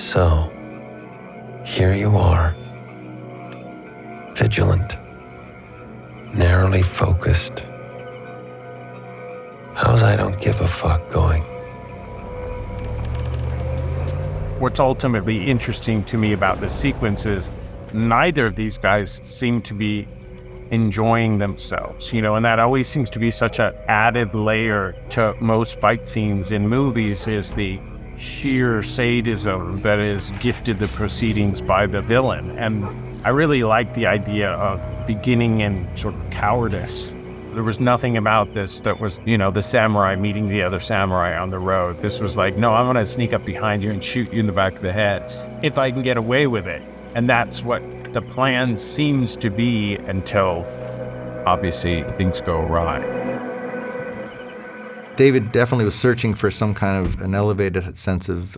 So, here you are, vigilant, narrowly focused. How's I don't give a fuck going? What's ultimately interesting to me about this sequence is neither of these guys seem to be enjoying themselves, and that always seems to be such an added layer to most fight scenes in movies, is the sheer sadism that is gifted the proceedings by the villain. And I really like the idea of beginning in sort of cowardice. There was nothing about this that was, the samurai meeting the other samurai on the road. This was like, no, I'm going to sneak up behind you and shoot you in the back of the head if I can get away with it. And that's what the plan seems to be until, obviously, things go awry. David definitely was searching for some kind of an elevated sense of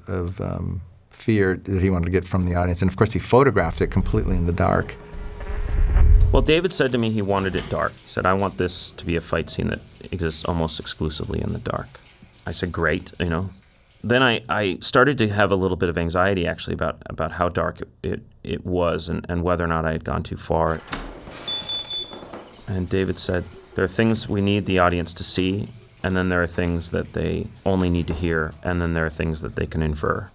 fear that he wanted to get from the audience. And of course, he photographed it completely in the dark. Well, David said to me he wanted it dark. He said, I want this to be a fight scene that exists almost exclusively in the dark. I said, great, Then I started to have a little bit of anxiety, actually, about how dark it was and whether or not I had gone too far. And David said, there are things we need the audience to see, and then there are things that they only need to hear, and then there are things that they can infer.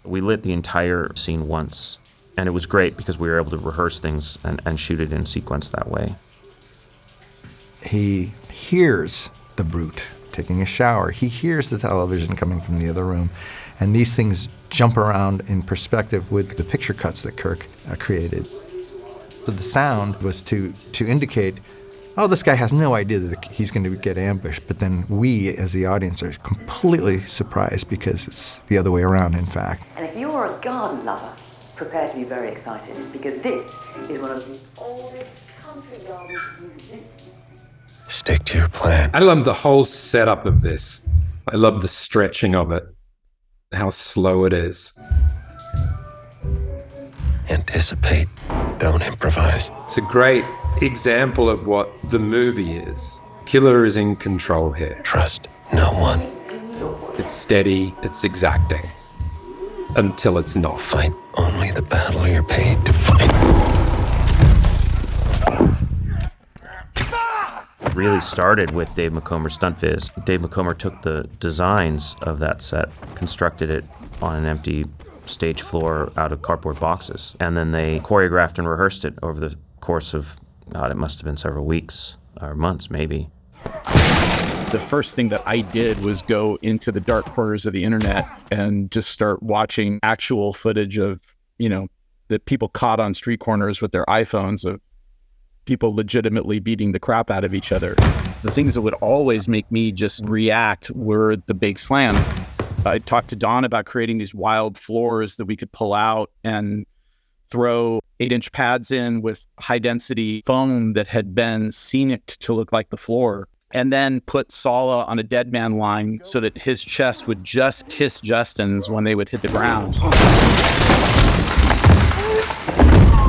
We lit the entire scene once, and it was great because we were able to rehearse things and shoot it in sequence that way. He hears the brute taking a shower. He hears the television coming from the other room, and these things jump around in perspective with the picture cuts that Kirk created. So the sound was to indicate, oh, this guy has no idea that he's going to get ambushed, but then we, as the audience, are completely surprised because it's the other way around, in fact. And if you're a garden lover, prepare to be very excited, because this is one of the oldest country gardens you've visited. Stick to your plan. I love the whole setup of this. I love the stretching of it, how slow it is. Anticipate, don't improvise. It's a great example of what the movie is. Killer is in control here. Trust no one. It's steady, it's exacting, until it's not. Fight only the battle you're paid to fight. It really started with Dave McComer's Stunt Viz. Dave McComer took the designs of that set, constructed it on an empty stage floor out of cardboard boxes, and then they choreographed and rehearsed it over the course of, God, it must have been several weeks or months, maybe. The first thing that I did was go into the dark corners of the internet and just start watching actual footage of, that people caught on street corners with their iPhones of people legitimately beating the crap out of each other. The things that would always make me just react were the big slam. I talked to Don about creating these wild floors that we could pull out and throw 8-inch pads in with high-density foam that had been scenic to look like the floor, and then put Sala on a dead man line so that his chest would just kiss Justin's when they would hit the ground.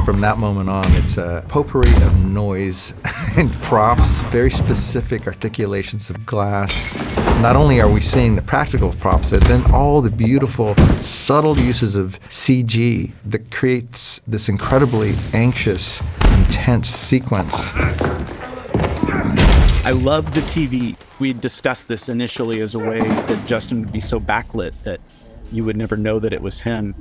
From that moment on, it's a potpourri of noise and props, very specific articulations of glass. Not only are we seeing the practical props, but then all the beautiful, subtle uses of CG that creates this incredibly anxious, intense sequence. I love the TV. We discussed this initially as a way that Justin would be so backlit that you would never know that it was him.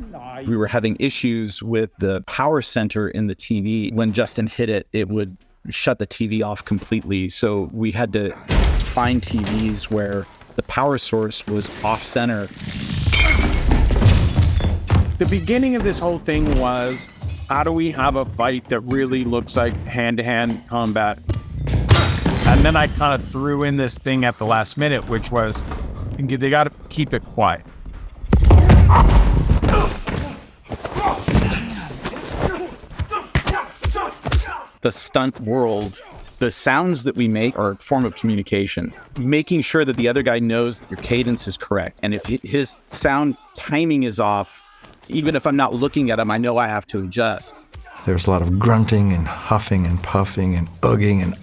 We were having issues with the power center in the TV. When Justin hit it, it would shut the TV off completely. So we had to find TVs where the power source was off center. The beginning of this whole thing was, how do we have a fight that really looks like hand-to-hand combat? And then I kind of threw in this thing at the last minute, which was, they got to keep it quiet. The stunt world, the sounds that we make are a form of communication. Making sure that the other guy knows that your cadence is correct. And if his sound timing is off, even if I'm not looking at him, I know I have to adjust. There's a lot of grunting and huffing and puffing and ugging and,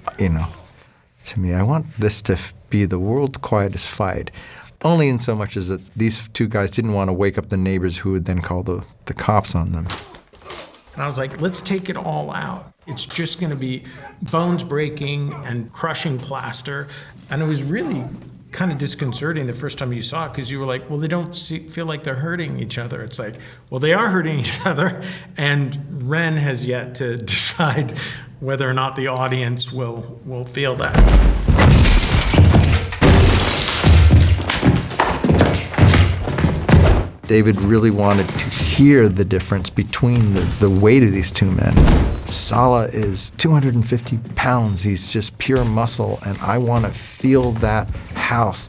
to me, I want this to be the world's quietest fight. only in so much as that these two guys didn't want to wake up the neighbors who would then call the cops on them. And I was like, let's take it all out. It's just going to be bones breaking and crushing plaster. And it was really kind of disconcerting the first time you saw it, because you were like, well, they don't feel like they're hurting each other. It's like, well, they are hurting each other. And Ren has yet to decide whether or not the audience will feel that. David really wanted to hear the difference between the weight of these two men. Sala is 250 pounds. He's just pure muscle, and I want to feel that house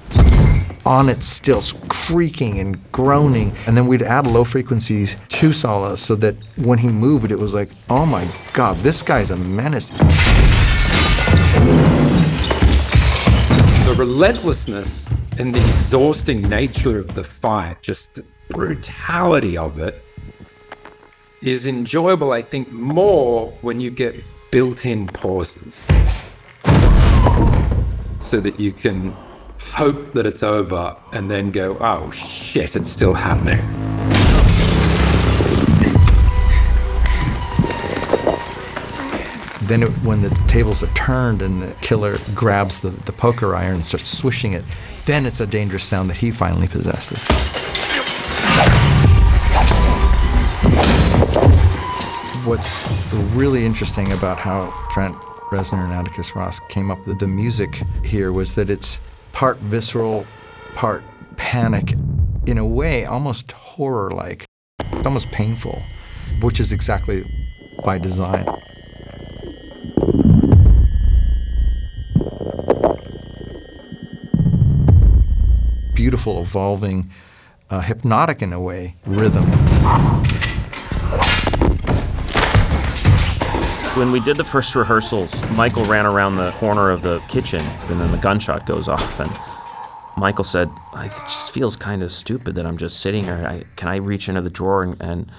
on its stilts, creaking and groaning. And then we'd add low frequencies to Sala so that when he moved, it was like, oh my God, this guy's a menace. The relentlessness and the exhausting nature of the fight, just the brutality of it, is enjoyable, I think, more when you get built-in pauses. So that you can hope that it's over and then go, oh shit, it's still happening. Then when the tables are turned and the killer grabs the poker iron and starts swishing it, then it's a dangerous sound that he finally possesses. What's really interesting about how Trent Reznor and Atticus Ross came up with the music here was that it's part visceral, part panic, in a way almost horror-like, almost painful, which is exactly by design. Beautiful, evolving, hypnotic in a way, rhythm. When we did the first rehearsals, Michael ran around the corner of the kitchen, and then the gunshot goes off, and Michael said, it just feels kind of stupid that I'm just sitting here. Can I reach into the drawer and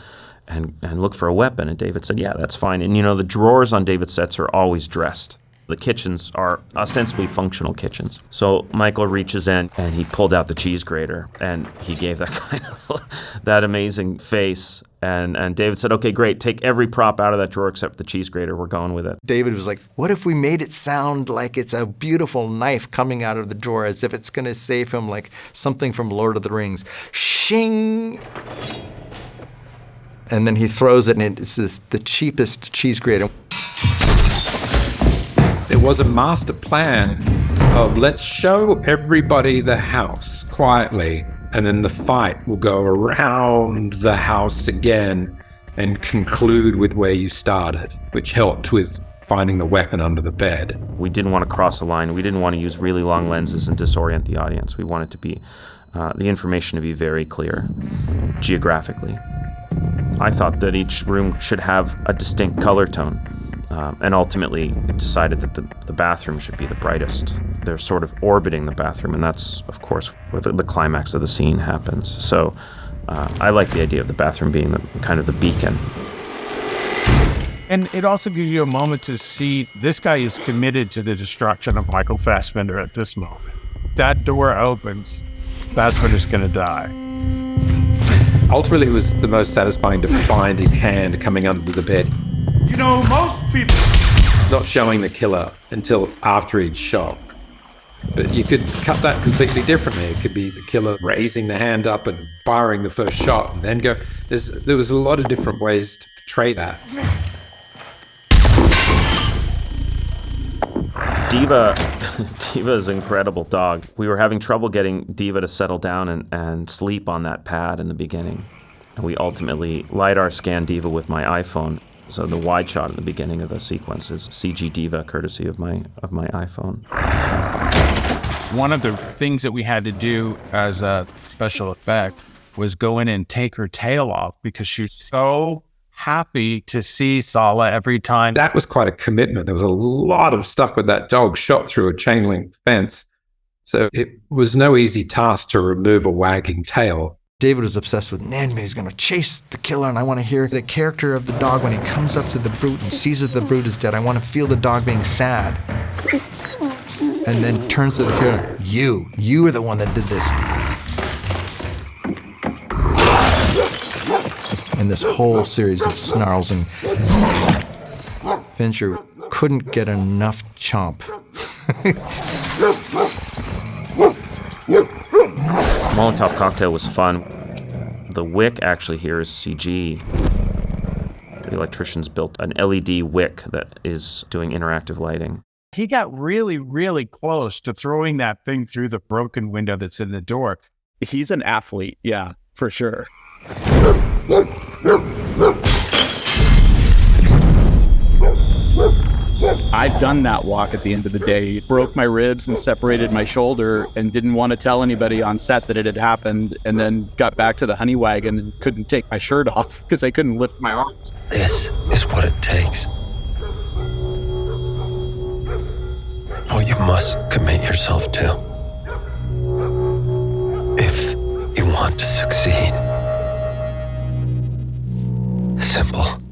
look for a weapon? And David said, yeah, that's fine. And the drawers on David's sets are always dressed. The kitchens are ostensibly functional kitchens. So Michael reaches in and he pulled out the cheese grater and he gave that kind of that amazing face. And David said, okay, great, take every prop out of that drawer except the cheese grater. We're going with it. David was like, what if we made it sound like it's a beautiful knife coming out of the drawer, as if it's going to save him like something from Lord of the Rings. Shing! And then he throws it and it's the cheapest cheese grater. There was a master plan of let's show everybody the house quietly, and then the fight will go around the house again and conclude with where you started, which helped with finding the weapon under the bed. We didn't want to cross a line. We didn't want to use really long lenses and disorient the audience. We wanted to be the information to be very clear geographically. I thought that each room should have a distinct color tone. And ultimately, we decided that the bathroom should be the brightest. They're sort of orbiting the bathroom, and that's, of course, where the climax of the scene happens. So I like the idea of the bathroom being kind of the beacon. And it also gives you a moment to see this guy is committed to the destruction of Michael Fassbender at this moment. That door opens, Fassbender's going to die. Ultimately, it was the most satisfying to find his hand coming under the bed. Most people... Not showing the killer until after he'd shot. But you could cut that completely differently. It could be the killer raising the hand up and firing the first shot and then go... There was a lot of different ways to portray that. Diva is an incredible dog. We were having trouble getting Diva to settle down and sleep on that pad in the beginning. And we ultimately LiDAR scanned Diva with my iPhone. So the wide shot at the beginning of the sequence is CG Diva, courtesy of my iPhone. One of the things that we had to do as a special effect was go in and take her tail off because she's so happy to see Sala every time. That was quite a commitment. There was a lot of stuff with that dog shot through a chain link fence. So it was no easy task to remove a wagging tail. David was obsessed with Nanman. He's going to chase the killer, and I want to hear the character of the dog when he comes up to the brute and sees that the brute is dead. I want to feel the dog being sad. And then turns to the killer. You are the one that did this. and this whole series of snarls, and Fincher couldn't get enough chomp. Molotov Cocktail was fun. The wick actually here is CG. The electricians built an LED wick that is doing interactive lighting. He got really, really close to throwing that thing through the broken window that's in the door. He's an athlete, yeah, for sure. I've done that walk at the end of the day. Broke my ribs and separated my shoulder and didn't want to tell anybody on set that it had happened, and then got back to the honey wagon and couldn't take my shirt off because I couldn't lift my arms. This is what it takes. What you must commit yourself to if you want to succeed. Simple.